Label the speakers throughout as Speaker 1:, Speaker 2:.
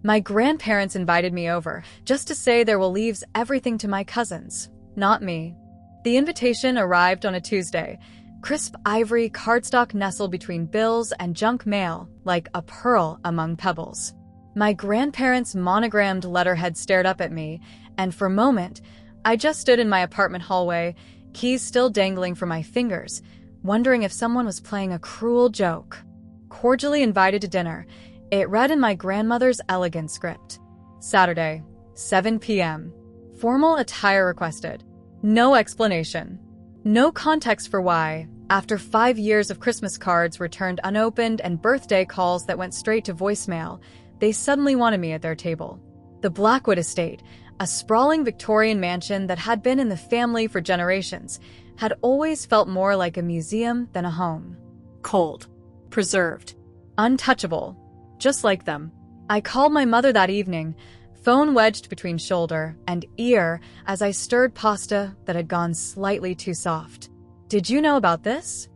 Speaker 1: My grandparents invited me over, just to say they will leave everything to my cousins, not me. The invitation arrived on a Tuesday. Crisp ivory cardstock nestled between bills and junk mail like a pearl among pebbles. My grandparents' monogrammed letterhead stared up at me, and for a moment, I just stood in my apartment hallway, keys still dangling from my fingers, wondering if someone was playing a cruel joke. Cordially invited to dinner, it read in my grandmother's elegant script. Saturday, 7 p.m. Formal attire requested. No explanation. No context for why, after 5 years of Christmas cards returned unopened and birthday calls that went straight to voicemail, they suddenly wanted me at their table. The Blackwood estate, a sprawling Victorian mansion that had been in the family for generations, had always felt more like a museum than a home. Cold. Preserved. Untouchable. Just like them. I called my mother that evening, phone wedged between shoulder and ear as I stirred pasta that had gone slightly too soft. "Did you know about this?"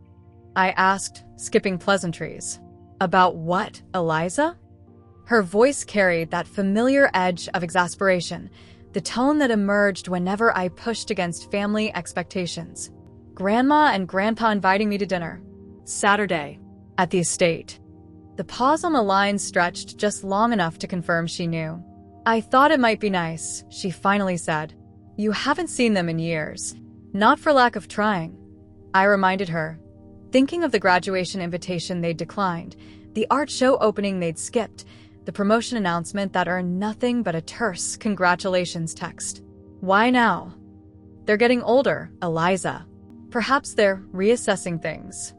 Speaker 1: I asked, skipping pleasantries. "About what, Eliza?" Her voice carried that familiar edge of exasperation, the tone that emerged whenever I pushed against family expectations. Grandma and Grandpa inviting me to dinner. Saturday. At the estate. The pause on the line stretched just long enough to confirm she knew. "I thought it might be nice," she finally said. "You haven't seen them in years." "Not for lack of trying," I reminded her, thinking of the graduation invitation they'd declined, the art show opening they'd skipped, the promotion announcement that earned nothing but a terse congratulations text. Why now? They're getting older, Eliza. Perhaps they're reassessing things.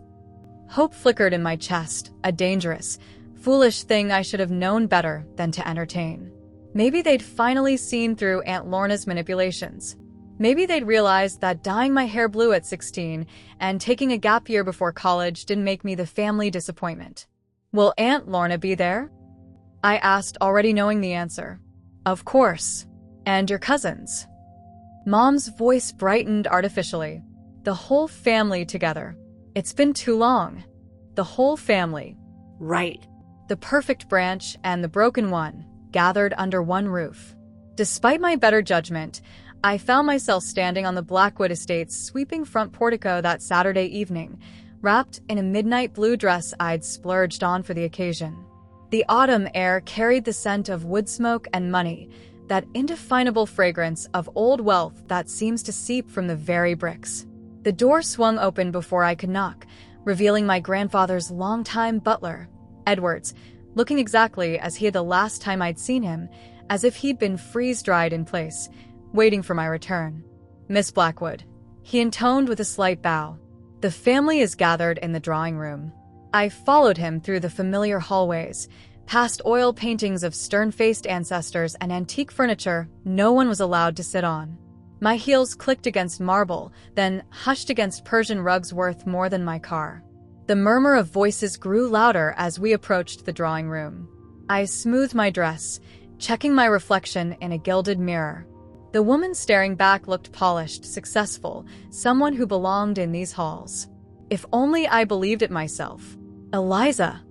Speaker 1: Hope flickered in my chest, a dangerous, foolish thing I should have known better than to entertain. Maybe they'd finally seen through Aunt Lorna's manipulations. Maybe they'd realized that dyeing my hair blue at 16 and taking a gap year before college didn't make me the family disappointment. "Will Aunt Lorna be there?" I asked, already knowing the answer. "Of course. And your cousins?" Mom's voice brightened artificially. "The whole family together. It's been too long. The whole family." Right. The perfect branch and the broken one, gathered under one roof. Despite my better judgment, I found myself standing on the Blackwood estate's sweeping front portico that Saturday evening, wrapped in a midnight blue dress I'd splurged on for the occasion. The autumn air carried the scent of wood smoke and money, that indefinable fragrance of old wealth that seems to seep from the very bricks. The door swung open before I could knock, revealing my grandfather's longtime butler, Edwards, looking exactly as he had the last time I'd seen him, as if he'd been freeze-dried in place, waiting for my return. "Miss Blackwood," he intoned with a slight bow. "The family is gathered in the drawing room." I followed him through the familiar hallways, past oil paintings of stern-faced ancestors and antique furniture no one was allowed to sit on. My heels clicked against marble, then hushed against Persian rugs worth more than my car. The murmur of voices grew louder as we approached the drawing room. I smoothed my dress, checking my reflection in a gilded mirror. The woman staring back looked polished, successful, someone who belonged in these halls. If only I believed it myself. "Eliza!"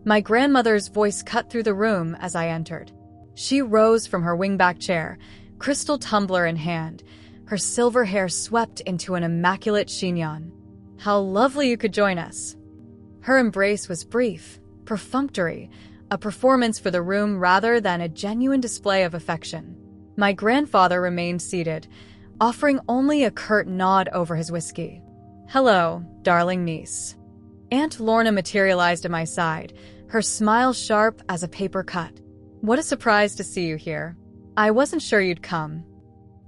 Speaker 1: My grandmother's voice cut through the room as I entered. She rose from her wingback chair, crystal tumbler in hand, her silver hair swept into an immaculate chignon. "How lovely you could join us." Her embrace was brief, perfunctory, a performance for the room rather than a genuine display of affection. My grandfather remained seated, offering only a curt nod over his whiskey. "Hello, darling niece." Aunt Lorna materialized at my side, her smile sharp as a paper cut. "What a surprise to see you here. I wasn't sure you'd come."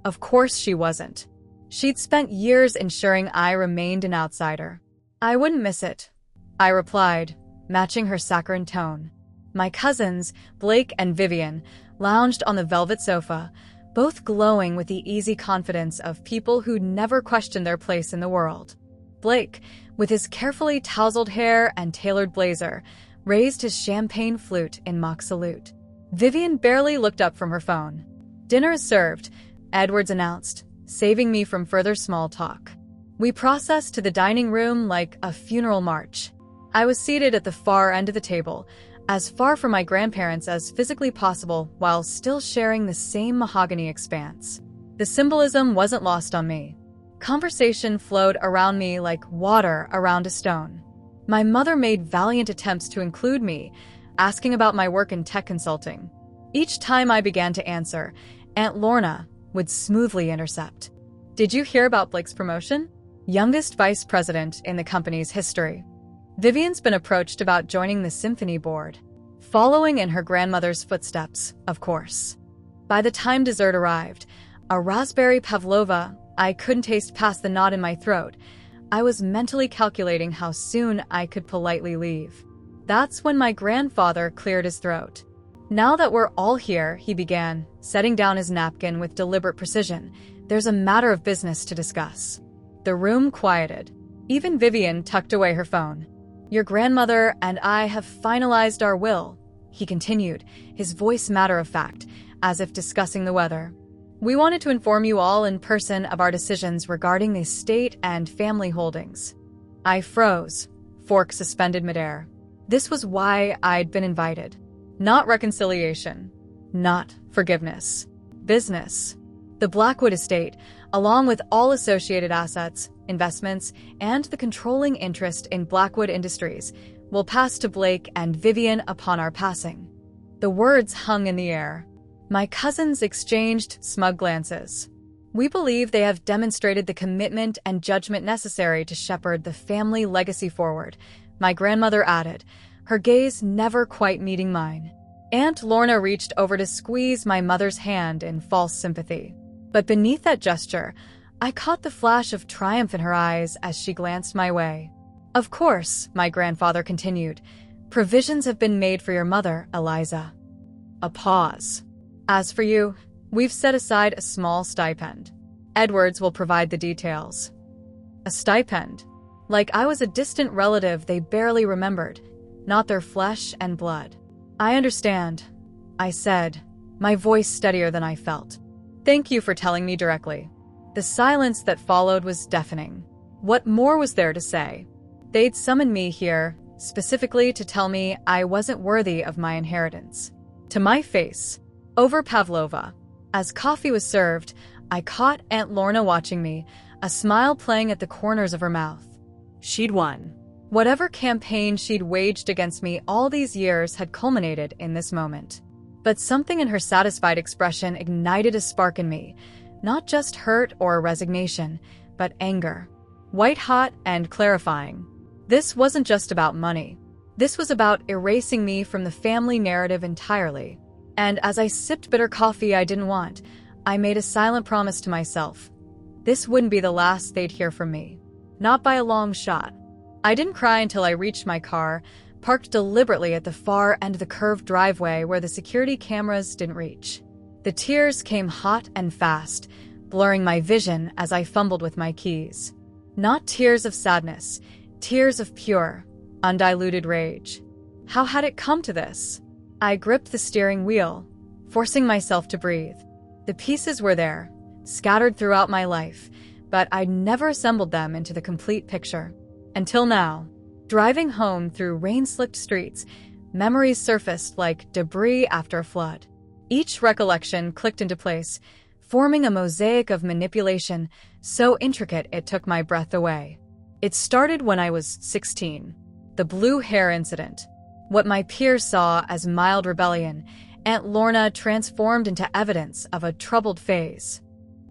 Speaker 1: Of course she wasn't. She'd spent years ensuring I remained an outsider. "I wouldn't miss it," I replied, matching her saccharine tone. My cousins, Blake and Vivian, lounged on the velvet sofa, both glowing with the easy confidence of people who'd never questioned their place in the world. Blake, with his carefully tousled hair and tailored blazer, raised his champagne flute in mock salute. Vivian barely looked up from her phone. "Dinner is served," Edwards announced, saving me from further small talk. We processed to the dining room like a funeral march. I was seated at the far end of the table, as far from my grandparents as physically possible while still sharing the same mahogany expanse. The symbolism wasn't lost on me. Conversation flowed around me like water around a stone. My mother made valiant attempts to include me, asking about my work in tech consulting. Each time I began to answer, Aunt Lorna would smoothly intercept. "Did you hear about Blake's promotion? Youngest vice president in the company's history. Vivian's been approached about joining the symphony board." Following in her grandmother's footsteps, of course. By the time dessert arrived, a raspberry pavlova, I couldn't taste past the knot in my throat. I was mentally calculating how soon I could politely leave. That's when my grandfather cleared his throat. "Now that we're all here," he began, setting down his napkin with deliberate precision, "there's a matter of business to discuss." The room quieted. Even Vivian tucked away her phone. "Your grandmother and I have finalized our will," he continued, his voice matter-of-fact, as if discussing the weather. "We wanted to inform you all in person of our decisions regarding the estate and family holdings." I froze, fork suspended midair. This was why I'd been invited. Not reconciliation. Not forgiveness. Business. The Blackwood estate, along with all associated assets, investments, and the controlling interest in Blackwood Industries, will pass to Blake and Vivian upon our passing. The words hung in the air. My cousins exchanged smug glances. "We believe they have demonstrated the commitment and judgment necessary to shepherd the family legacy forward," my grandmother added, her gaze never quite meeting mine. Aunt Lorna reached over to squeeze my mother's hand in false sympathy. But beneath that gesture, I caught the flash of triumph in her eyes as she glanced my way. "Of course," my grandfather continued, "provisions have been made for your mother, Eliza." A pause. "As for you, we've set aside a small stipend. Edwards will provide the details." A stipend? Like I was a distant relative they barely remembered, not their flesh and blood. "I understand," I said, my voice steadier than I felt. "Thank you for telling me directly." The silence that followed was deafening. What more was there to say? They'd summoned me here, specifically to tell me I wasn't worthy of my inheritance. To my face. Over pavlova. As coffee was served, I caught Aunt Lorna watching me, a smile playing at the corners of her mouth. She'd won. Whatever campaign she'd waged against me all these years had culminated in this moment. But something in her satisfied expression ignited a spark in me, not just hurt or resignation, but anger. White-hot and clarifying. This wasn't just about money. This was about erasing me from the family narrative entirely. And as I sipped bitter coffee I didn't want, I made a silent promise to myself. This wouldn't be the last they'd hear from me. Not by a long shot. I didn't cry until I reached my car, parked deliberately at the far end of the curved driveway where the security cameras didn't reach. The tears came hot and fast, blurring my vision as I fumbled with my keys. Not tears of sadness, tears of pure, undiluted rage. How had it come to this? I gripped the steering wheel, forcing myself to breathe. The pieces were there, scattered throughout my life, but I'd never assembled them into the complete picture. Until now, driving home through rain-slicked streets, memories surfaced like debris after a flood. Each recollection clicked into place, forming a mosaic of manipulation so intricate it took my breath away. It started when I was 16. The blue hair incident. What my peers saw as mild rebellion, Aunt Lorna transformed into evidence of a troubled phase.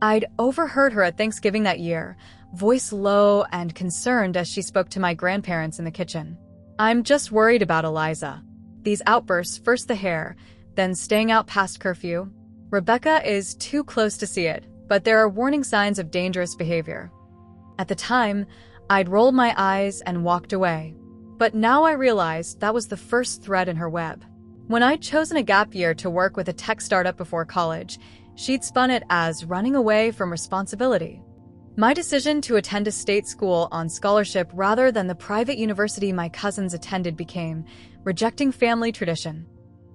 Speaker 1: I'd overheard her at Thanksgiving that year, voice low and concerned as she spoke to my grandparents in the kitchen. "I'm just worried about Eliza. These outbursts, first the hair, then staying out past curfew. Rebecca is too close to see it, but there are warning signs of dangerous behavior." At the time, I'd rolled my eyes and walked away. But now I realized that was the first thread in her web. When I'd chosen a gap year to work with a tech startup before college, she'd spun it as running away from responsibility. My decision to attend a state school on scholarship rather than the private university my cousins attended became rejecting family tradition.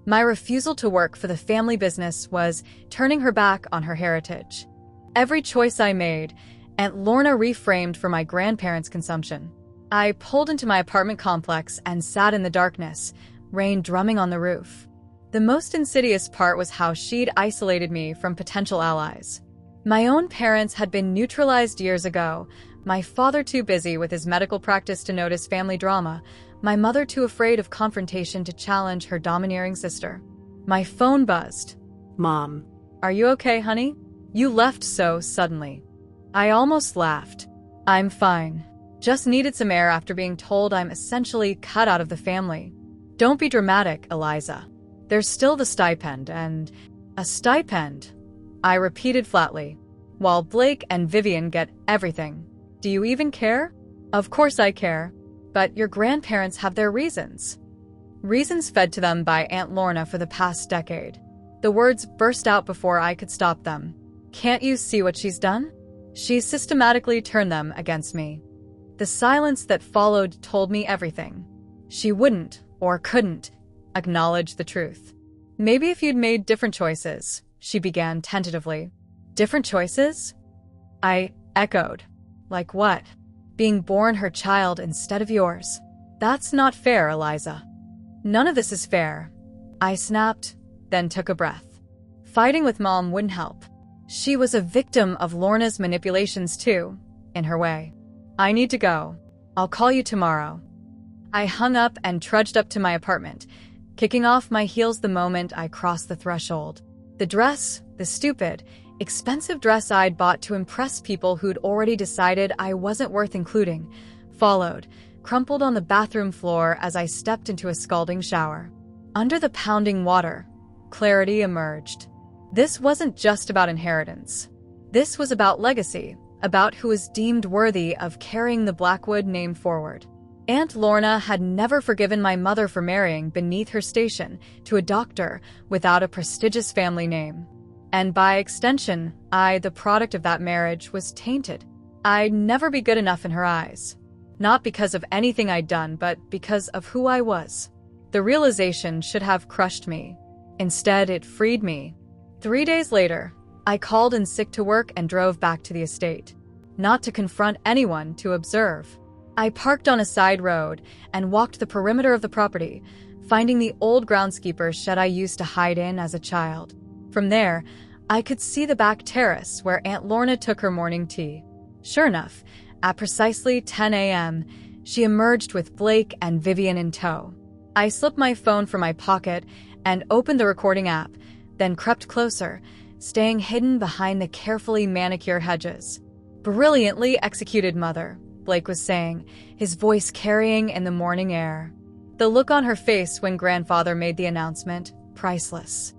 Speaker 1: My refusal to work for the family business was turning her back on her heritage. Every choice I made, Aunt Lorna reframed for my grandparents' consumption. I pulled into my apartment complex and sat in the darkness, rain drumming on the roof. The most insidious part was how she'd isolated me from potential allies. My own parents had been neutralized years ago, my father too busy with his medical practice to notice family drama, my mother too afraid of confrontation to challenge her domineering sister. My phone buzzed.
Speaker 2: Mom.
Speaker 1: Are you okay, honey? You left so suddenly. I almost laughed. I'm fine. Just needed some air after being told I'm essentially cut out of the family. Don't be dramatic, Eliza. There's still the stipend and... A stipend? I repeated flatly. While Blake and Vivian get everything. Do you even care? Of course I care. But your grandparents have their reasons. Reasons fed to them by Aunt Lorna for the past decade. The words burst out before I could stop them. Can't you see what she's done? She's systematically turned them against me. The silence that followed told me everything. She wouldn't, or couldn't, acknowledge the truth. Maybe if you'd made different choices, she began tentatively. Different choices? I echoed. Like what? Being born her child instead of yours. That's not fair, Eliza. None of this is fair. I snapped, then took a breath. Fighting with Mom wouldn't help. She was a victim of Lorna's manipulations too, in her way. I need to go. I'll call you tomorrow. I hung up and trudged up to my apartment, kicking off my heels the moment I crossed the threshold. The dress, the stupid, expensive dress I'd bought to impress people who'd already decided I wasn't worth including, followed, crumpled on the bathroom floor as I stepped into a scalding shower. Under the pounding water, clarity emerged. This wasn't just about inheritance. This was about legacy, about who was deemed worthy of carrying the Blackwood name forward. Aunt Lorna had never forgiven my mother for marrying beneath her station to a doctor without a prestigious family name. And by extension, I, the product of that marriage, was tainted. I'd never be good enough in her eyes. Not because of anything I'd done, but because of who I was. The realization should have crushed me. Instead, it freed me. 3 days later, I called in sick to work and drove back to the estate. Not to confront anyone, to observe. I parked on a side road and walked the perimeter of the property, finding the old groundskeeper's shed I used to hide in as a child. From there, I could see the back terrace where Aunt Lorna took her morning tea. Sure enough, at precisely 10 a.m., she emerged with Blake and Vivian in tow. I slipped my phone from my pocket and opened the recording app, then crept closer, staying hidden behind the carefully manicured hedges. Brilliantly executed, Mother, Blake was saying, his voice carrying in the morning air. The look on her face when Grandfather made the announcement, priceless.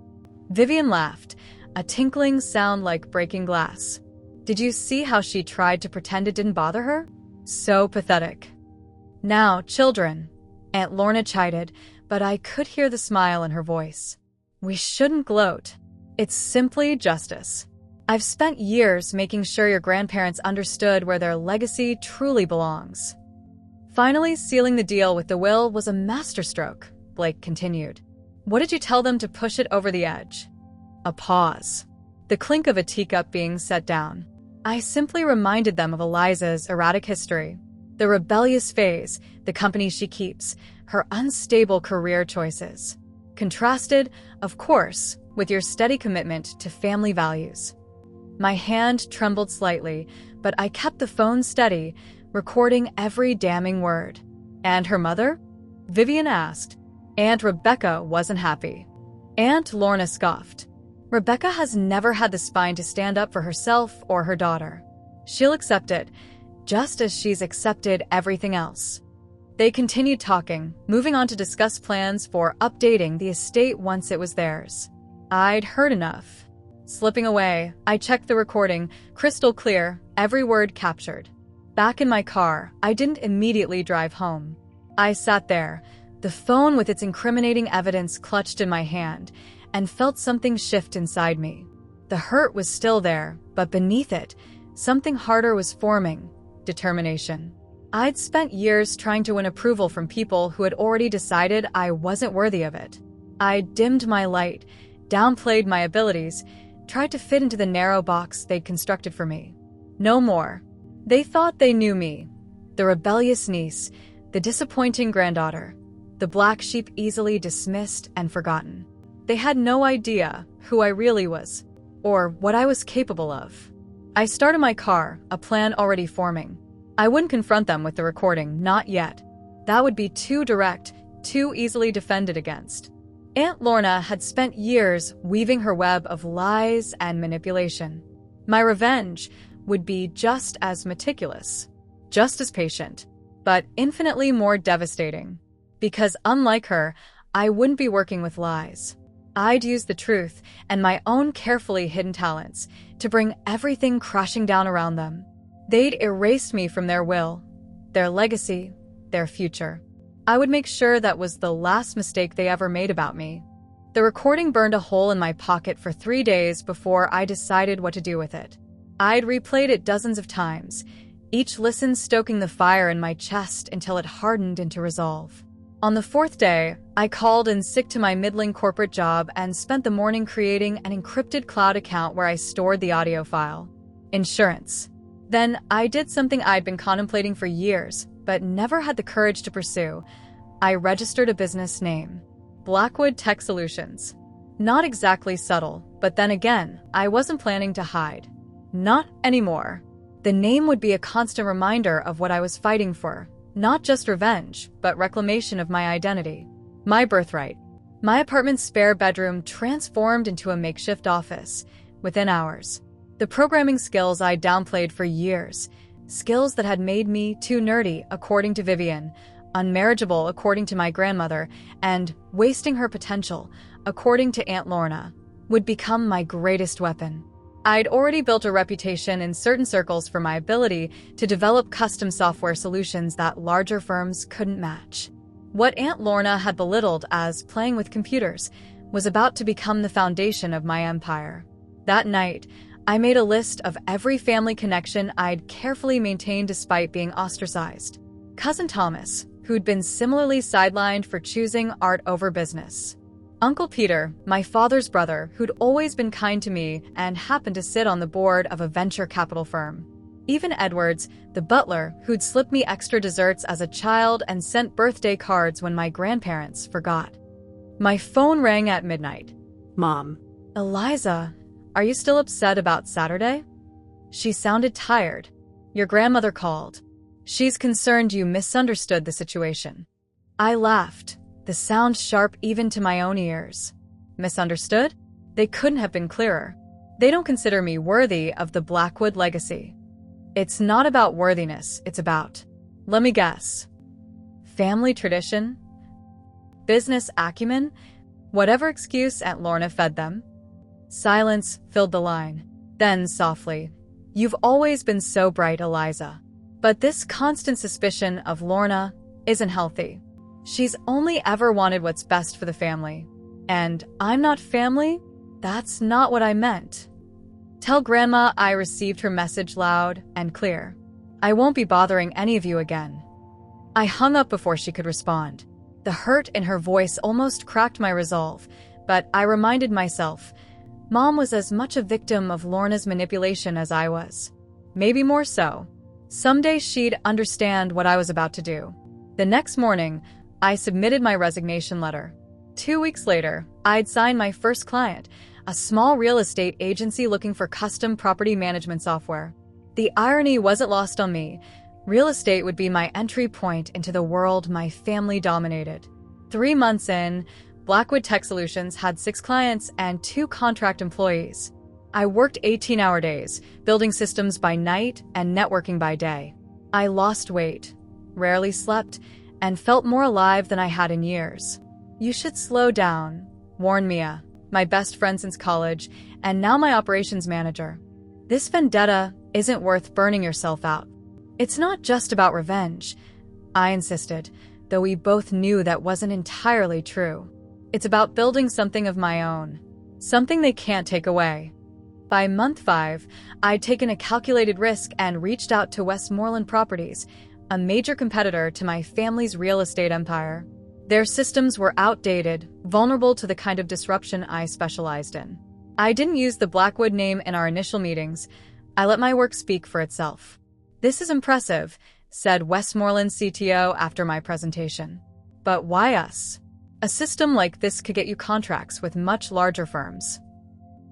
Speaker 1: Vivian laughed, a tinkling sound like breaking glass. Did you see how she tried to pretend it didn't bother her? So pathetic. Now, children, Aunt Lorna chided, but I could hear the smile in her voice. We shouldn't gloat. It's simply justice. I've spent years making sure your grandparents understood where their legacy truly belongs. Finally, sealing the deal with the will was a masterstroke, Blake continued. What did you tell them to push it over the edge? A pause. The clink of a teacup being set down. I simply reminded them of Eliza's erratic history. The rebellious phase, the company she keeps, her unstable career choices. Contrasted, of course, with your steady commitment to family values. My hand trembled slightly, but I kept the phone steady, recording every damning word. And her mother? Vivian asked. Aunt Rebecca wasn't happy. Aunt Lorna scoffed. Rebecca has never had the spine to stand up for herself or her daughter. She'll accept it, just as she's accepted everything else. They continued talking, moving on to discuss plans for updating the estate once it was theirs. I'd heard enough. Slipping away, I checked the recording, crystal clear, every word captured. Back in my car, I didn't immediately drive home. I sat there, the phone with its incriminating evidence clutched in my hand, and felt something shift inside me. The hurt was still there, but beneath it, something harder was forming, determination. I'd spent years trying to win approval from people who had already decided I wasn't worthy of it. I dimmed my light, downplayed my abilities, tried to fit into the narrow box they'd constructed for me. No more. They thought they knew me. The rebellious niece, the disappointing granddaughter. the black sheep easily dismissed and forgotten. They had no idea who I really was, or what I was capable of. I started my car, a plan already forming. I wouldn't confront them with the recording, not yet. That would be too direct, too easily defended against. Aunt Lorna had spent years weaving her web of lies and manipulation. My revenge would be just as meticulous, just as patient, but infinitely more devastating. Because unlike her, I wouldn't be working with lies. I'd use the truth and my own carefully hidden talents to bring everything crashing down around them. They'd erased me from their will, their legacy, their future. I would make sure that was the last mistake they ever made about me. The recording burned a hole in my pocket for 3 days before I decided what to do with it. I'd replayed it dozens of times, each listen stoking the fire in my chest until it hardened into resolve. On the 4th day, I called in sick to my middling corporate job and spent the morning creating an encrypted cloud account where I stored the audio file. Insurance. Then I did something I'd been contemplating for years, but never had the courage to pursue. I registered a business name. Blackwood Tech Solutions. Not exactly subtle, but then again, I wasn't planning to hide. Not anymore. The name would be a constant reminder of what I was fighting for. Not just revenge, but reclamation of my identity. My birthright. My apartment's spare bedroom transformed into a makeshift office within hours. The programming skills I downplayed for years, skills that had made me too nerdy, according to Vivian, unmarriageable, according to my grandmother, and wasting her potential, according to Aunt Lorna, would become my greatest weapon. I'd already built a reputation in certain circles for my ability to develop custom software solutions that larger firms couldn't match. What Aunt Lorna had belittled as playing with computers was about to become the foundation of my empire. That night, I made a list of every family connection I'd carefully maintained despite being ostracized. Cousin Thomas, who'd been similarly sidelined for choosing art over business. Uncle Peter, my father's brother, who'd always been kind to me and happened to sit on the board of a venture capital firm. Even Edwards, the butler, who'd slipped me extra desserts as a child and sent birthday cards when my grandparents forgot. My phone rang at midnight.
Speaker 2: Mom.
Speaker 1: Eliza, are you still upset about Saturday? She sounded tired. Your grandmother called. She's concerned you misunderstood the situation. I laughed. The sound sharp even to my own ears. Misunderstood? They couldn't have been clearer. They don't consider me worthy of the Blackwood legacy. It's not about worthiness, it's about, let me guess, family tradition? Business acumen? Whatever excuse Aunt Lorna fed them. Silence filled the line. Then softly, you've always been so bright, Eliza. But this constant suspicion of Lorna isn't healthy. She's only ever wanted what's best for the family. And I'm not family? That's not what I meant. Tell Grandma I received her message loud and clear. I won't be bothering any of you again. I hung up before she could respond. The hurt in her voice almost cracked my resolve, but I reminded myself, Mom was as much a victim of Lorna's manipulation as I was. Maybe more so. Someday she'd understand what I was about to do. The next morning, I submitted my resignation letter. 2 weeks later, I'd signed my first client, a small real estate agency looking for custom property management software. The irony wasn't lost on me. Real estate would be my entry point into the world my family dominated. 3 months in, Blackwood Tech Solutions had 6 clients and 2 contract employees. I worked 18-hour days, building systems by night and networking by day. I lost weight, rarely slept, and felt more alive than I had in years. You should slow down, warned Mia, my best friend since college, and now my operations manager. This vendetta isn't worth burning yourself out. It's not just about revenge, I insisted, though we both knew that wasn't entirely true. It's about building something of my own, something they can't take away. By month 5, I'd taken a calculated risk and reached out to Westmoreland Properties, a major competitor to my family's real estate empire. Their systems were outdated, vulnerable to the kind of disruption I specialized in. I didn't use the Blackwood name in our initial meetings. I let my work speak for itself. This is impressive, said Westmoreland's CTO after my presentation. But why us? A system like this could get you contracts with much larger firms.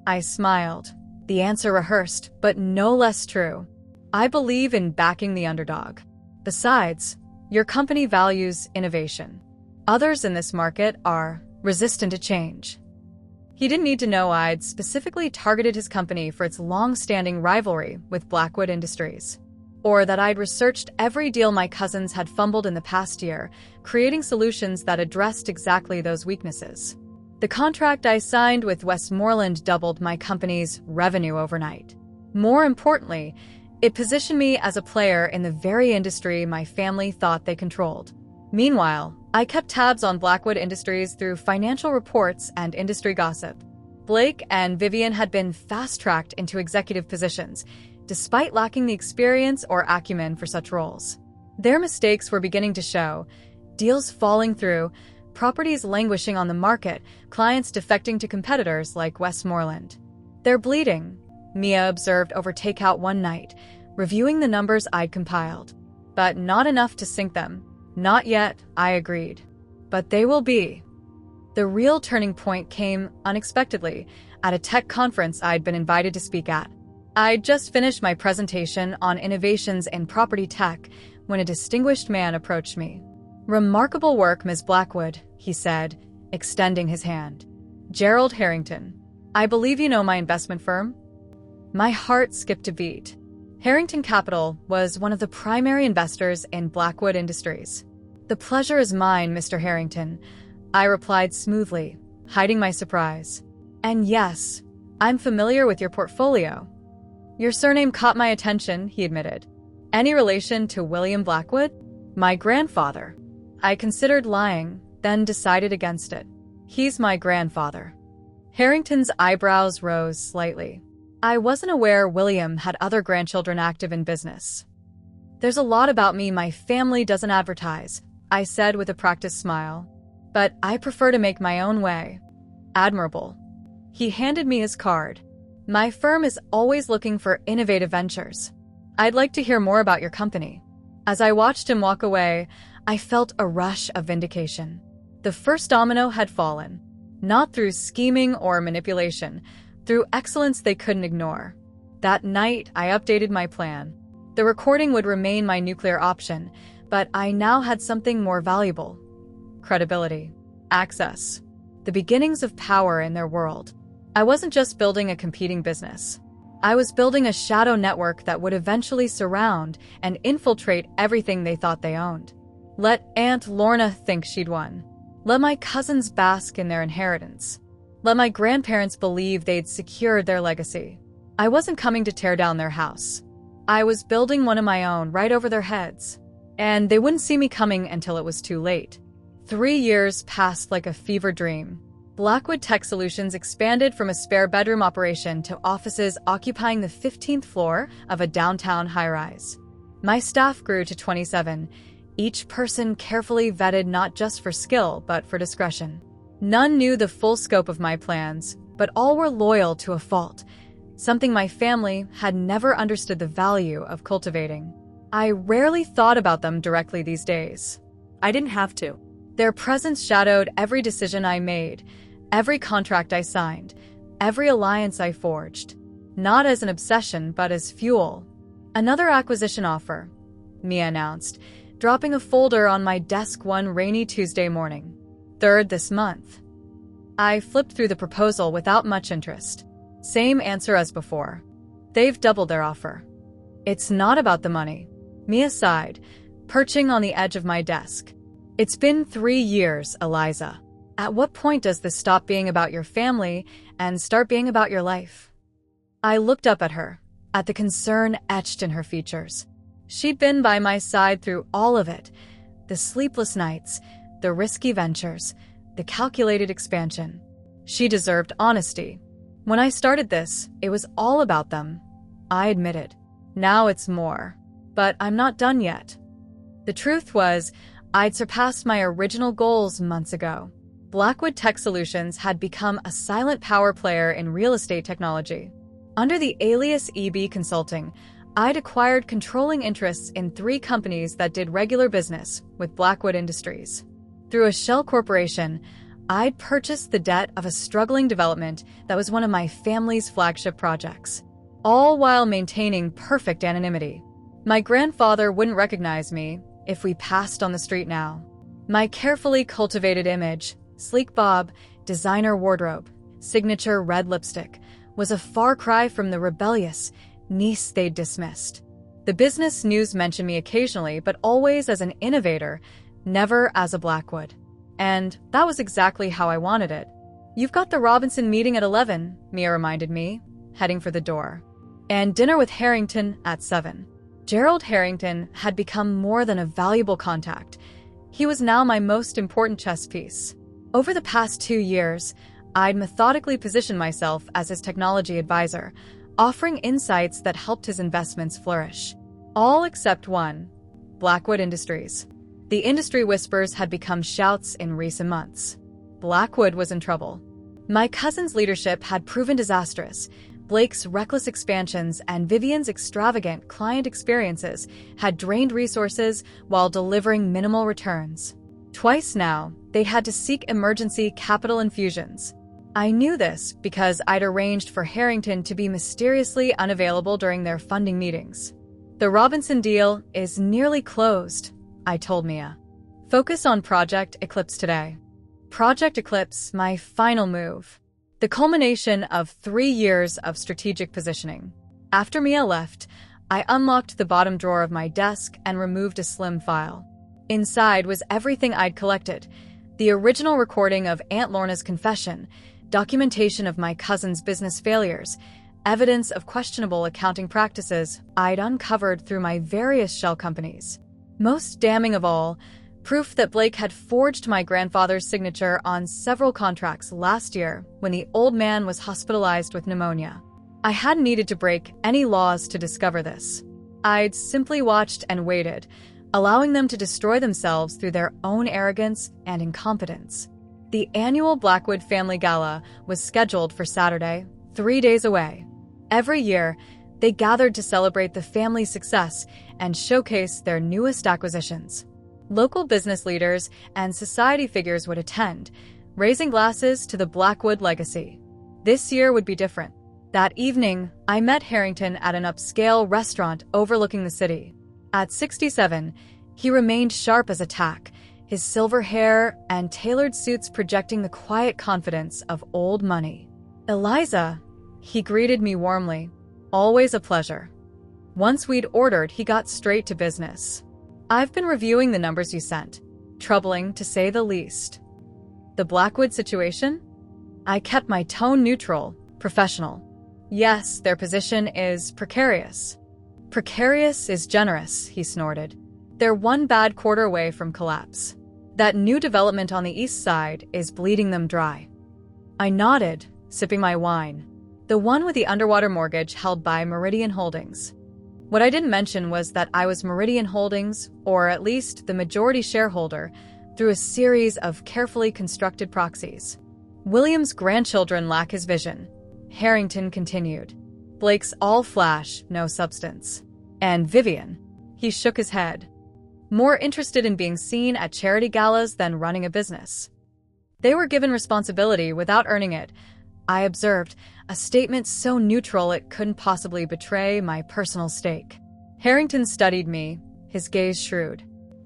Speaker 1: I smiled. The answer rehearsed, but no less true. I believe in backing the underdog. Besides, your company values innovation. Others in this market are resistant to change. He didn't need to know I'd specifically targeted his company for its long-standing rivalry with Blackwood Industries, or that I'd researched every deal my cousins had fumbled in the past year, creating solutions that addressed exactly those weaknesses. The contract I signed with Westmoreland doubled my company's revenue overnight. More importantly, it positioned me as a player in the very industry my family thought they controlled. Meanwhile, I kept tabs on Blackwood Industries through financial reports and industry gossip. Blake and Vivian had been fast-tracked into executive positions, despite lacking the experience or acumen for such roles. Their mistakes were beginning to show: deals falling through, properties languishing on the market, clients defecting to competitors like Westmoreland. "They're bleeding," Mia observed over takeout one night, reviewing the numbers I'd compiled. "But not enough to sink them." "Not yet," I agreed. "But they will be." The real turning point came unexpectedly at a tech conference I'd been invited to speak at. I'd just finished my presentation on innovations in property tech when a distinguished man approached me. "Remarkable work, Ms. Blackwood," he said, extending his hand. "Gerald Harrington. I believe you know my investment firm?" My heart skipped a beat. Harrington Capital was one of the primary investors in Blackwood Industries. "The pleasure is mine, Mr. Harrington," I replied smoothly, hiding my surprise. "And yes, I'm familiar with your portfolio." "Your surname caught my attention," he admitted. "Any relation to William Blackwood?" "My grandfather." I considered lying, then decided against it. "He's my grandfather." Harrington's eyebrows rose slightly. "I wasn't aware William had other grandchildren active in business." "There's a lot about me my family doesn't advertise," I said with a practiced smile. "But I prefer to make my own way." "Admirable." He handed me his card. "My firm is always looking for innovative ventures. I'd like to hear more about your company." As I watched him walk away, I felt a rush of vindication. The first domino had fallen, not through scheming or manipulation, through excellence they couldn't ignore. That night, I updated my plan. The recording would remain my nuclear option, but I now had something more valuable: credibility, access, the beginnings of power in their world. I wasn't just building a competing business. I was building a shadow network that would eventually surround and infiltrate everything they thought they owned. Let Aunt Lorna think she'd won. Let my cousins bask in their inheritance. Let my grandparents believe they'd secured their legacy. I wasn't coming to tear down their house. I was building one of my own right over their heads. And they wouldn't see me coming until it was too late. 3 years passed like a fever dream. Blackwood Tech Solutions expanded from a spare bedroom operation to offices occupying the 15th floor of a downtown high-rise. My staff grew to 27, each person carefully vetted not just for skill, but for discretion. None knew the full scope of my plans, but all were loyal to a fault, something my family had never understood the value of cultivating. I rarely thought about them directly these days. I didn't have to. Their presence shadowed every decision I made, every contract I signed, every alliance I forged. Not as an obsession, but as fuel. "Another acquisition offer," Mia announced, dropping a folder on my desk one rainy Tuesday morning. "3rd this month." I flipped through the proposal without much interest. Same answer as before. "They've doubled their offer." "It's not about the money." Mia sighed, perching on the edge of my desk. "It's been 3 years, Eliza. At what point does this stop being about your family and start being about your life?" I looked up at her, at the concern etched in her features. She'd been by my side through all of it: the sleepless nights, the risky ventures, the calculated expansion. She deserved honesty. When I started this, it was all about them, I admitted. Now it's more. But I'm not done yet. The truth was, I'd surpassed my original goals months ago. Blackwood Tech Solutions had become a silent power player in real estate technology. Under the alias EB Consulting, I'd acquired controlling interests in 3 companies that did regular business with Blackwood Industries. Through a shell corporation, I'd purchased the debt of a struggling development that was one of my family's flagship projects, all while maintaining perfect anonymity. My grandfather wouldn't recognize me if we passed on the street now. My carefully cultivated image, sleek bob, designer wardrobe, signature red lipstick, was a far cry from the rebellious niece they'd dismissed. The business news mentioned me occasionally, but always as an innovator, never as a Blackwood. And that was exactly how I wanted it. "You've got the Robinson meeting at 11, Mia reminded me, heading for the door. "And dinner with Harrington at 7. Gerald Harrington had become more than a valuable contact. He was now my most important chess piece. Over the past 2 years, I'd methodically positioned myself as his technology advisor, offering insights that helped his investments flourish. All except one: Blackwood Industries. The industry whispers had become shouts in recent months. Blackwood was in trouble. My cousin's leadership had proven disastrous. Blake's reckless expansions and Vivian's extravagant client experiences had drained resources while delivering minimal returns. Twice now, they had to seek emergency capital infusions. I knew this because I'd arranged for Harrington to be mysteriously unavailable during their funding meetings. "The Robinson deal is nearly closed," I told Mia. "Focus on Project Eclipse today." Project Eclipse, my final move. The culmination of 3 years of strategic positioning. After Mia left, I unlocked the bottom drawer of my desk and removed a slim file. Inside was everything I'd collected: the original recording of Aunt Lorna's confession, documentation of my cousin's business failures, evidence of questionable accounting practices I'd uncovered through my various shell companies. Most damning of all, proof that Blake had forged my grandfather's signature on several contracts last year when the old man was hospitalized with pneumonia. I hadn't needed to break any laws to discover this. I'd simply watched and waited, allowing them to destroy themselves through their own arrogance and incompetence. The annual Blackwood Family Gala was scheduled for Saturday, 3 days away. Every year, they gathered to celebrate the family's success and showcase their newest acquisitions. Local business leaders and society figures would attend, raising glasses to the Blackwood legacy. This year would be different. That evening, I met Harrington at an upscale restaurant overlooking the city. At 67, he remained sharp as a tack, his silver hair and tailored suits projecting the quiet confidence of old money. "Eliza," he greeted me warmly. "Always a pleasure." Once we'd ordered, he got straight to business. "I've been reviewing the numbers you sent. Troubling, to say the least." "The Blackwood situation?" I kept my tone neutral, professional. "Yes, their position is precarious." "Precarious is generous," he snorted. "They're one bad quarter away from collapse. That new development on the east side is bleeding them dry." I nodded, sipping my wine. The one with the underwater mortgage held by Meridian Holdings. What I didn't mention was that I was Meridian Holdings, or at least the majority shareholder, through a series of carefully constructed proxies. "William's grandchildren lack his vision," Harrington continued. "Blake's all flash, no substance. And Vivian," he shook his head, "more interested in being seen at charity galas than running a business." They were given responsibility without earning it, I observed, a statement so neutral it couldn't possibly betray my personal stake. Harrington studied me, his gaze shrewd.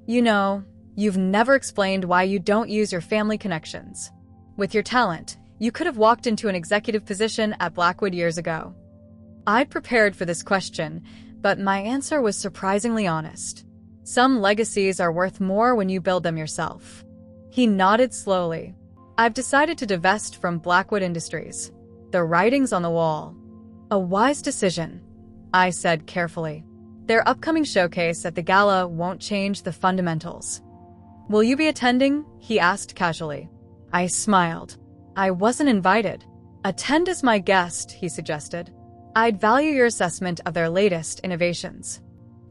Speaker 1: "You know, you've never explained why you don't use your family connections. With your talent, you could have walked into an executive position at Blackwood years ago." I'd prepared for this question, but my answer was surprisingly honest. "Some legacies are worth more when you build them yourself." He nodded slowly. "I've decided to divest from Blackwood Industries. The writing's on the wall." "A wise decision," I said carefully. "Their upcoming showcase at the gala won't change the fundamentals." "Will you be attending?" he asked casually. I smiled. "I wasn't invited." "Attend as my guest," he suggested. "I'd value your assessment of their latest innovations."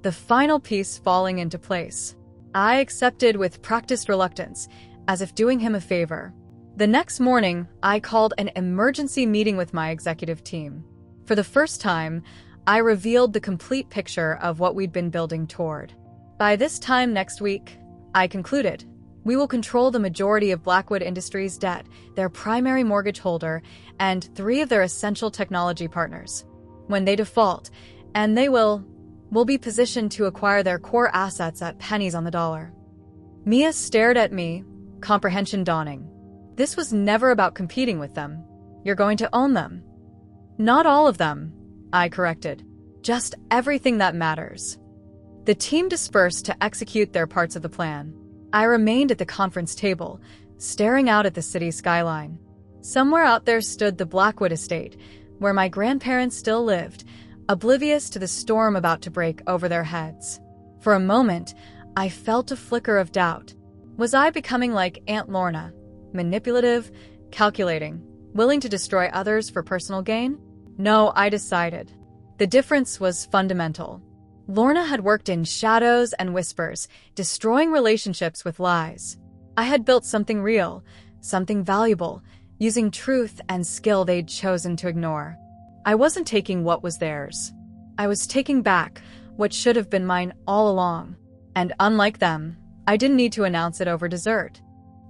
Speaker 1: The final piece falling into place. I accepted with practiced reluctance, as if doing him a favor. The next morning, I called an emergency meeting with my executive team. For the first time, I revealed the complete picture of what we'd been building toward. "By this time next week," I concluded, We will control the majority of Blackwood Industries' debt, their primary mortgage holder, and 3 of their essential technology partners. When they default, and they will be positioned to acquire their core assets at pennies on the dollar. Mia stared at me, comprehension dawning. This was never about competing with them. You're going to own them. Not all of them, I corrected. Just everything that matters. The team dispersed to execute their parts of the plan. I remained at the conference table, staring out at the city skyline. Somewhere out there stood the Blackwood estate, where my grandparents still lived, oblivious to the storm about to break over their heads. For a moment, I felt a flicker of doubt. Was I becoming like Aunt Lorna, manipulative, calculating, willing to destroy others for personal gain? No, I decided. The difference was fundamental. Lorna had worked in shadows and whispers, destroying relationships with lies. I had built something real, something valuable, using truth and skill they'd chosen to ignore. I wasn't taking what was theirs. I was taking back what should have been mine all along. And unlike them, I didn't need to announce it over dessert.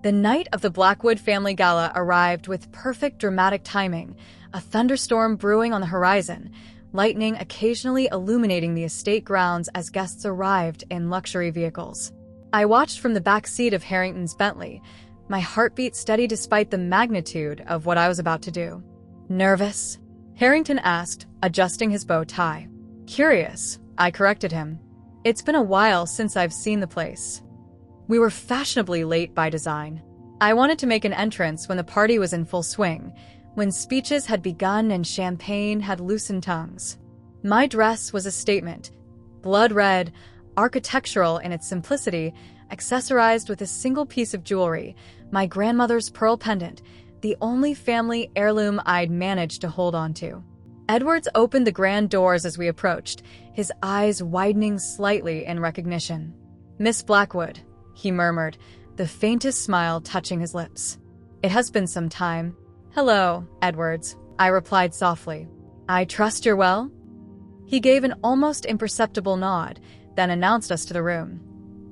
Speaker 1: The night of the Blackwood family gala arrived with perfect dramatic timing, a thunderstorm brewing on the horizon, lightning occasionally illuminating the estate grounds as guests arrived in luxury vehicles. I watched from the back seat of Harrington's Bentley, my heartbeat steady despite the magnitude of what I was about to do. Nervous? Harrington asked, adjusting his bow tie. Curious, I corrected him. It's been a while since I've seen the place. We were fashionably late by design. I wanted to make an entrance when the party was in full swing, when speeches had begun and champagne had loosened tongues. My dress was a statement, blood red, architectural in its simplicity, accessorized with a single piece of jewelry, my grandmother's pearl pendant, the only family heirloom I'd managed to hold on to. Edwards opened the grand doors as we approached, his eyes widening slightly in recognition. Miss Blackwood, he murmured, the faintest smile touching his lips. It has been some time. Hello, Edwards, I replied softly. I trust you're well? He gave an almost imperceptible nod, then announced us to the room.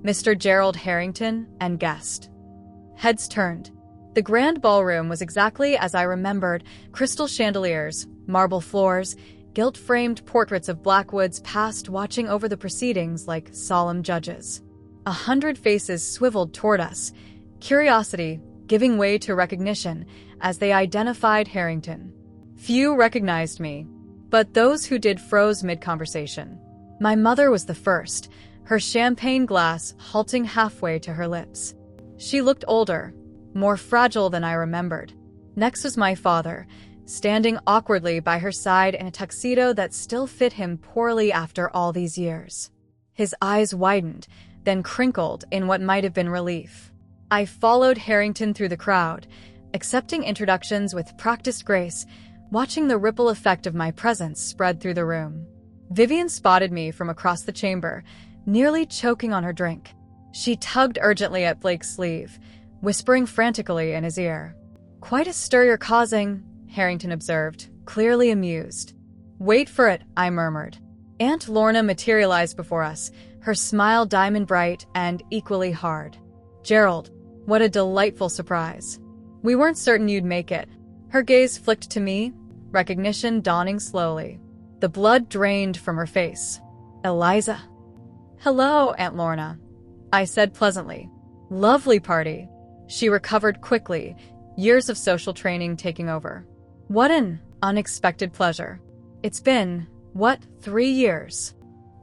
Speaker 1: Mr. Gerald Harrington and guest. Heads turned. The grand ballroom was exactly as I remembered, crystal chandeliers, marble floors, gilt-framed portraits of Blackwood's past watching over the proceedings like solemn judges. 100 faces swiveled toward us, curiosity giving way to recognition as they identified Harrington. Few recognized me, but those who did froze mid-conversation. My mother was the first, her champagne glass halting halfway to her lips. She looked older, more fragile than I remembered. Next was my father, standing awkwardly by her side in a tuxedo that still fit him poorly after all these years. His eyes widened, then crinkled in what might have been relief. I followed Harrington through the crowd, accepting introductions with practiced grace, watching the ripple effect of my presence spread through the room. Vivian spotted me from across the chamber, nearly choking on her drink. She tugged urgently at Blake's sleeve, whispering frantically in his ear. Quite a stir you're causing, Harrington observed, clearly amused. Wait for it, I murmured. Aunt Lorna materialized before us, her smile diamond bright and equally hard. Gerald, what a delightful surprise. We weren't certain you'd make it. Her gaze flicked to me, recognition dawning slowly. The blood drained from her face. Eliza. Hello, Aunt Lorna, I said pleasantly. Lovely party. She recovered quickly, years of social training taking over. What an unexpected pleasure. It's been, 3 years?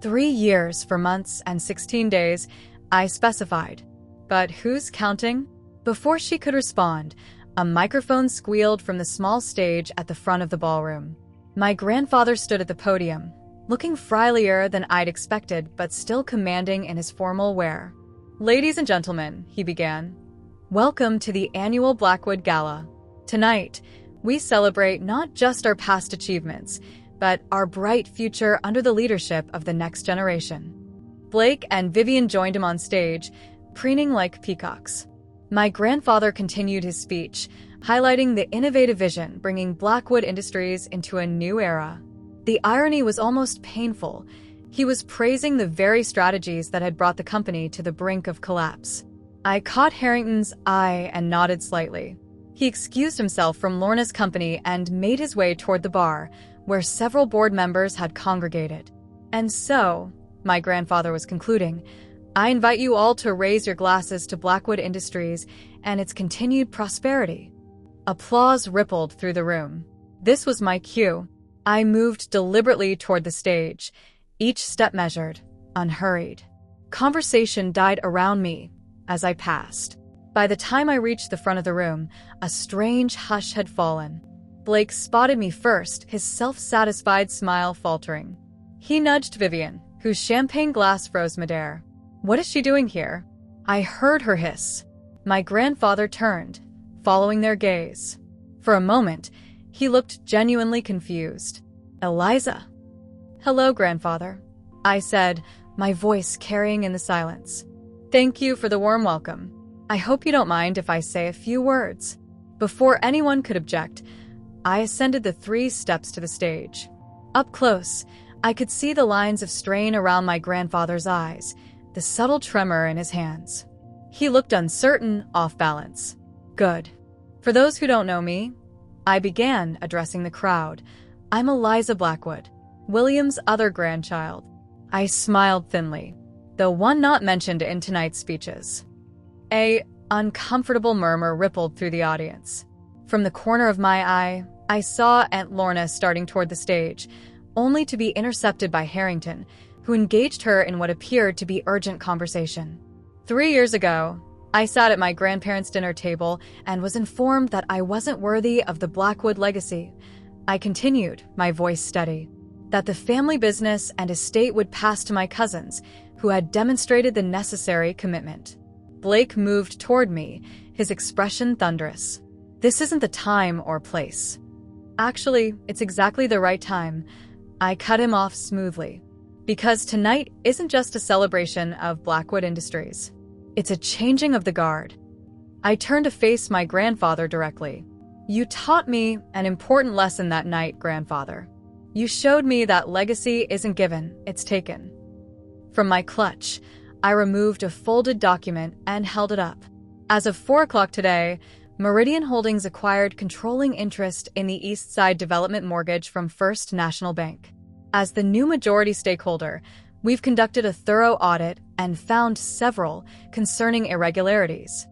Speaker 1: 3 years for months and 16 days, I specified. But who's counting? Before she could respond, a microphone squealed from the small stage at the front of the ballroom. My grandfather stood at the podium, looking frielier than I'd expected, but still commanding in his formal wear. Ladies and gentlemen, he began, welcome to the annual Blackwood Gala. Tonight, we celebrate not just our past achievements, but our bright future under the leadership of the next generation. Blake and Vivian joined him on stage, preening like peacocks. My grandfather continued his speech, highlighting the innovative vision bringing Blackwood Industries into a new era. The irony was almost painful. He was praising the very strategies that had brought the company to the brink of collapse. I caught Harrington's eye and nodded slightly. He excused himself from Lorna's company and made his way toward the bar, where several board members had congregated. "And so," my grandfather was concluding, "I invite you all to raise your glasses to Blackwood Industries and its continued prosperity." Applause rippled through the room. This was my cue. I moved deliberately toward the stage, each step measured, unhurried. Conversation died around me as I passed. By the time I reached the front of the room, a strange hush had fallen. Blake spotted me first, his self-satisfied smile faltering. He nudged Vivian, whose champagne glass froze midair. "What is she doing here?" I heard her hiss. My grandfather turned, following their gaze. For a moment, he looked genuinely confused. "Eliza." "Hello, grandfather," I said, my voice carrying in the silence. "Thank you for the warm welcome. I hope you don't mind if I say a few words." Before anyone could object, I ascended the 3 steps to the stage. Up close, I could see the lines of strain around my grandfather's eyes, the subtle tremor in his hands. He looked uncertain, off balance. Good. For those who don't know me, I began addressing the crowd. "I'm Eliza Blackwood, William's other grandchild." I smiled thinly, the one not mentioned in tonight's speeches. A uncomfortable murmur rippled through the audience. From the corner of my eye, I saw Aunt Lorna starting toward the stage, only to be intercepted by Harrington, who engaged her in what appeared to be urgent conversation. 3 years ago, I sat at my grandparents' dinner table and was informed that I wasn't worthy of the Blackwood legacy. I continued, my voice steady, that the family business and estate would pass to my cousins, who had demonstrated the necessary commitment. Blake moved toward me, his expression thunderous. "This isn't the time or place." "Actually, it's exactly the right time." I cut him off smoothly. "Because tonight isn't just a celebration of Blackwood Industries. It's a changing of the guard." I turned to face my grandfather directly. "You taught me an important lesson that night, grandfather. You showed me that legacy isn't given, it's taken." From my clutch, I removed a folded document and held it up. As of 4 o'clock today, Meridian Holdings acquired controlling interest in the East Side Development Mortgage from First National Bank. As the new majority stakeholder, we've conducted a thorough audit and found several concerning irregularities.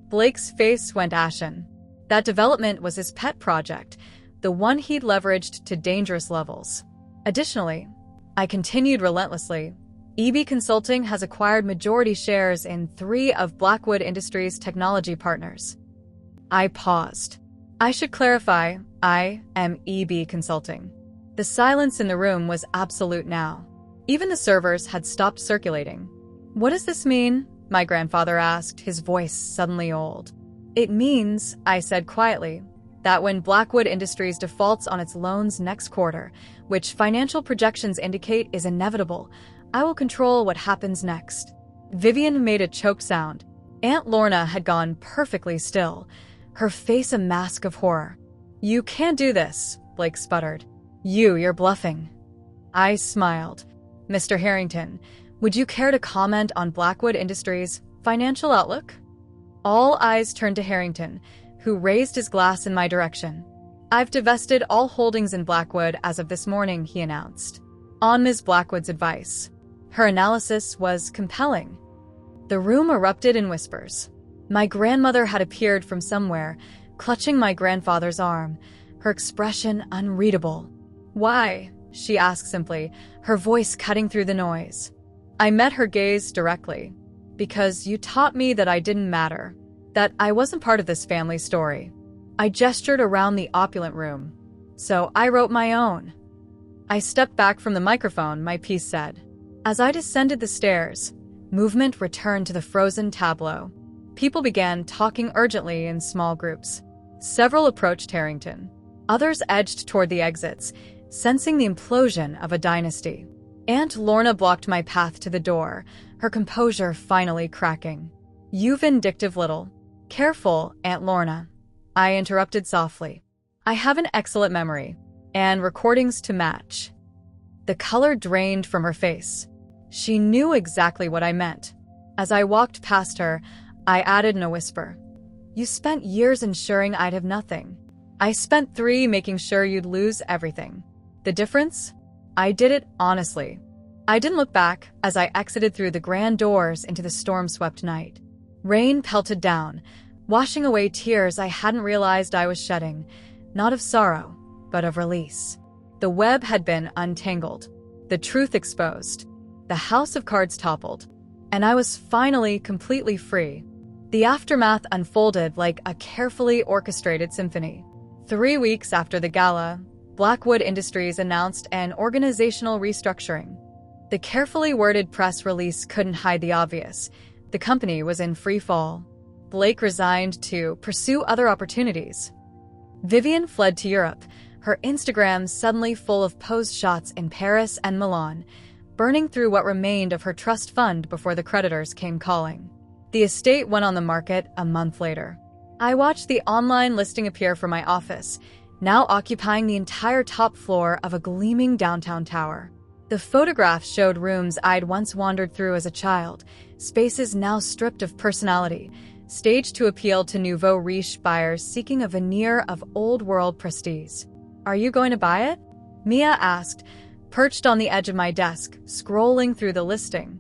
Speaker 1: Blake's face went ashen. That development was his pet project, the one he'd leveraged to dangerous levels. Additionally, I continued relentlessly, EB Consulting has acquired majority shares in 3 of Blackwood Industries' technology partners. I paused. I should clarify, I am EB Consulting. The silence in the room was absolute now. Even the servers had stopped circulating. "What does this mean?" my grandfather asked, his voice suddenly old. "It means," I said quietly, "that when Blackwood Industries defaults on its loans next quarter, which financial projections indicate is inevitable, I will control what happens next." Vivian made a choked sound. Aunt Lorna had gone perfectly still, her face a mask of horror. "You can't do this," Blake sputtered. You're bluffing." I smiled. "Mr. Harrington, would you care to comment on Blackwood Industries' financial outlook?" All eyes turned to Harrington, who raised his glass in my direction. "I've divested all holdings in Blackwood as of this morning," he announced. On Ms. Blackwood's advice. Her analysis was compelling. The room erupted in whispers. My grandmother had appeared from somewhere, clutching my grandfather's arm, her expression unreadable. "Why?" she asked simply, her voice cutting through the noise. I met her gaze directly. "Because you taught me that I didn't matter, that I wasn't part of this family story." I gestured around the opulent room. "So I wrote my own." I stepped back from the microphone, my piece said. As I descended the stairs, movement returned to the frozen tableau. People began talking urgently in small groups. Several approached Harrington. Others edged toward the exits, sensing the implosion of a dynasty. Aunt Lorna blocked my path to the door, her composure finally cracking. "You vindictive little..." "Careful, Aunt Lorna," I interrupted softly. "I have an excellent memory, and recordings to match." The color drained from her face. She knew exactly what I meant. As I walked past her, I added in a whisper. You spent years ensuring I'd have nothing. I spent 3 making sure you'd lose everything. The difference? I did it honestly. I didn't look back as I exited through the grand doors into the storm-swept night. Rain pelted down, washing away tears I hadn't realized I was shedding, not of sorrow, but of release. The web had been untangled, the truth exposed, the house of cards toppled, and I was finally completely free. The aftermath unfolded like a carefully orchestrated symphony. 3 weeks after the gala, Blackwood Industries announced an organizational restructuring. The carefully worded press release couldn't hide the obvious. The company was in free fall. Blake resigned to pursue other opportunities. Vivian fled to Europe, her Instagram suddenly full of posed shots in Paris and Milan, burning through what remained of her trust fund before the creditors came calling. The estate went on the market a month later. I watched the online listing appear for my office, now occupying the entire top floor of a gleaming downtown tower. The photographs showed rooms I'd once wandered through as a child, spaces now stripped of personality, staged to appeal to nouveau riche buyers seeking a veneer of old-world prestige. Are you going to buy it? Mia asked, perched on the edge of my desk, scrolling through the listing.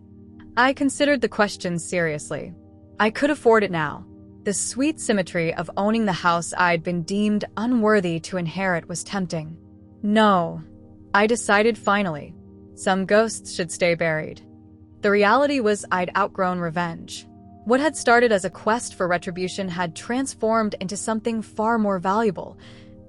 Speaker 1: I considered the question seriously. I could afford it now. The sweet symmetry of owning the house I'd been deemed unworthy to inherit was tempting. No, I decided finally. Some ghosts should stay buried. The reality was I'd outgrown revenge. What had started as a quest for retribution had transformed into something far more valuable,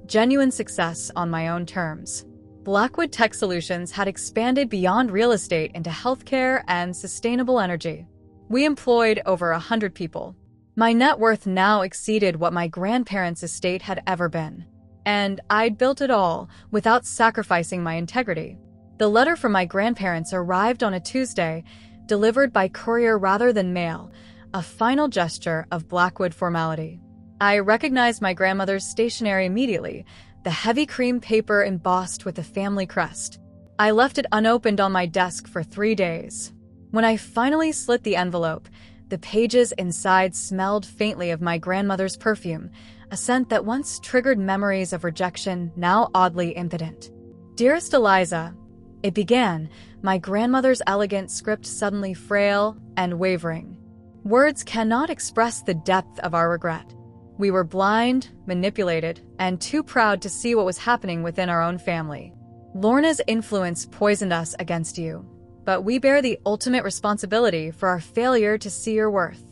Speaker 1: genuine success on my own terms. Blackwood Tech Solutions had expanded beyond real estate into healthcare and sustainable energy. We employed over 100 people. My net worth now exceeded what my grandparents' estate had ever been. And I'd built it all without sacrificing my integrity. The letter from my grandparents arrived on a Tuesday, delivered by courier rather than mail, a final gesture of Blackwood formality. I recognized my grandmother's stationery immediately, the heavy cream paper embossed with the family crest. I left it unopened on my desk for 3 days. When I finally slit the envelope, the pages inside smelled faintly of my grandmother's perfume, a scent that once triggered memories of rejection, now oddly impotent. Dearest Eliza, it began, my grandmother's elegant script suddenly frail and wavering. Words cannot express the depth of our regret. We were blind, manipulated, and too proud to see what was happening within our own family. Lorna's influence poisoned us against you, but we bear the ultimate responsibility for our failure to see your worth.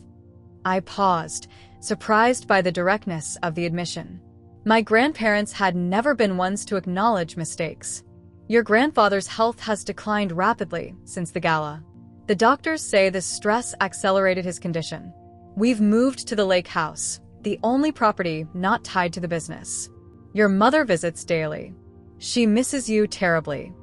Speaker 1: I paused, surprised by the directness of the admission. My grandparents had never been ones to acknowledge mistakes. Your grandfather's health has declined rapidly since the gala. The doctors say the stress accelerated his condition. We've moved to the lake house, the only property not tied to the business. Your mother visits daily. She misses you terribly.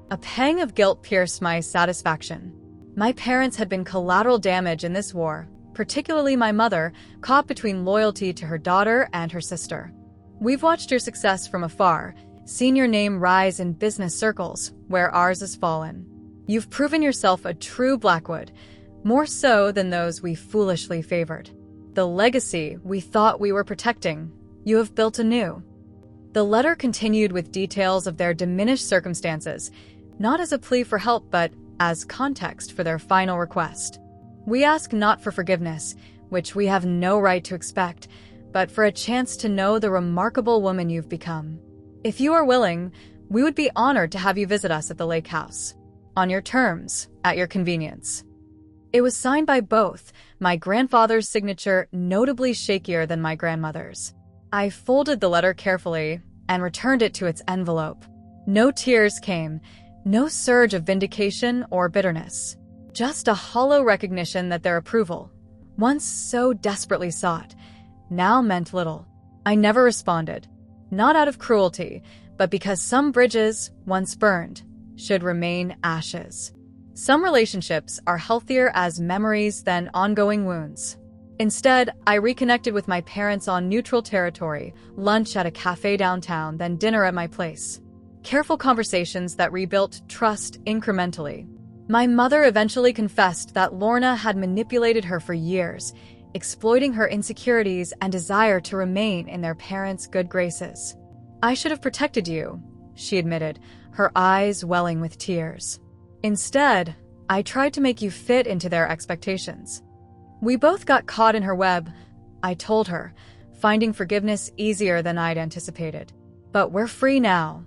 Speaker 1: A pang of guilt pierced my satisfaction. My parents had been collateral damage in this war, particularly my mother, caught between loyalty to her daughter and her sister. We've watched your success from afar, seen your name rise in business circles, where ours has fallen. You've proven yourself a true Blackwood, more so than those we foolishly favored. The legacy we thought we were protecting, you have built anew. The letter continued with details of their diminished circumstances, not as a plea for help but as context for their final request. We ask not for forgiveness, which we have no right to expect, but for a chance to know the remarkable woman you've become. If you are willing, we would be honored to have you visit us at the lake house. On your terms, at your convenience. It was signed by both, my grandfather's signature notably shakier than my grandmother's. I folded the letter carefully and returned it to its envelope. No tears came, no surge of vindication or bitterness. Just a hollow recognition that their approval, once so desperately sought, now meant little. I never responded, not out of cruelty, but because some bridges, once burned, should remain ashes. Some relationships are healthier as memories than ongoing wounds. Instead, I reconnected with my parents on neutral territory, lunch at a cafe downtown, then dinner at my place. Careful conversations that rebuilt trust incrementally. My mother eventually confessed that Lorna had manipulated her for years, exploiting her insecurities and desire to remain in their parents' good graces. "I should have protected you," she admitted, her eyes welling with tears. "Instead, I tried to make you fit into their expectations." "We both got caught in her web," I told her, finding forgiveness easier than I'd anticipated. "But we're free now."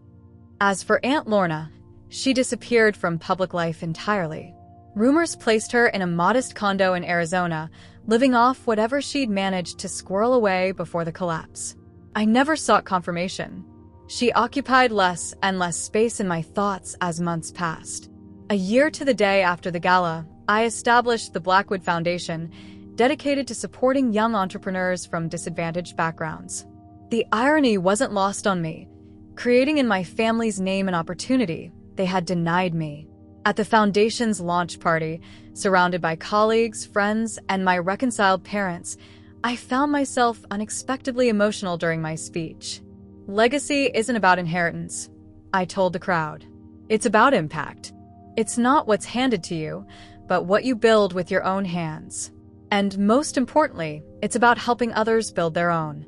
Speaker 1: As for Aunt Lorna, she disappeared from public life entirely. Rumors placed her in a modest condo in Arizona, living off whatever she'd managed to squirrel away before the collapse. I never sought confirmation. She occupied less and less space in my thoughts as months passed. A year to the day after the gala, I established the Blackwood Foundation, dedicated to supporting young entrepreneurs from disadvantaged backgrounds. The irony wasn't lost on me. Creating in my family's name an opportunity they had denied me. At the foundation's launch party, surrounded by colleagues, friends, and my reconciled parents, I found myself unexpectedly emotional during my speech. "Legacy isn't about inheritance," I told the crowd. "It's about impact. It's not what's handed to you, but what you build with your own hands. And most importantly, it's about helping others build their own."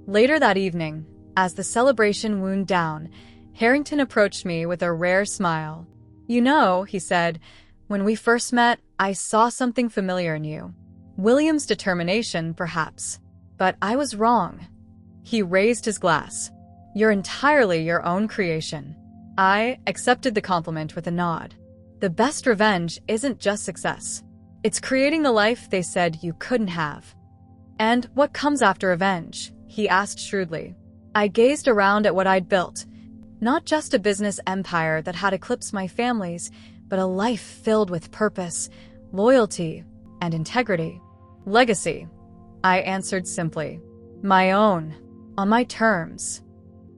Speaker 1: Later that evening, as the celebration wound down, Harrington approached me with a rare smile. "You know," he said, "when we first met, I saw something familiar in you. William's determination, perhaps. But I was wrong." He raised his glass. "You're entirely your own creation." I accepted the compliment with a nod. The best revenge isn't just success. It's creating the life they said you couldn't have. "And what comes after revenge?" he asked shrewdly. I gazed around at what I'd built. Not just a business empire that had eclipsed my family's, but a life filled with purpose, loyalty, and integrity. "Legacy," I answered simply. "My own, on my terms."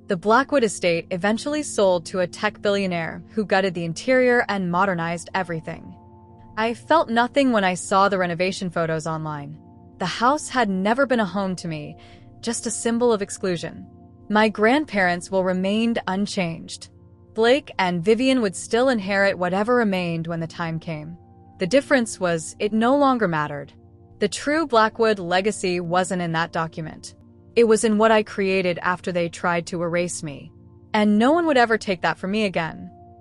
Speaker 1: The Blackwood estate eventually sold to a tech billionaire who gutted the interior and modernized everything. I felt nothing when I saw the renovation photos online. The house had never been a home to me, just a symbol of exclusion. My grandparents will remain unchanged. Blake and Vivian would still inherit whatever remained when the time came. The difference was it no longer mattered. The true Blackwood legacy wasn't in that document. It was in what I created after they tried to erase me. And no one would ever take that from me again.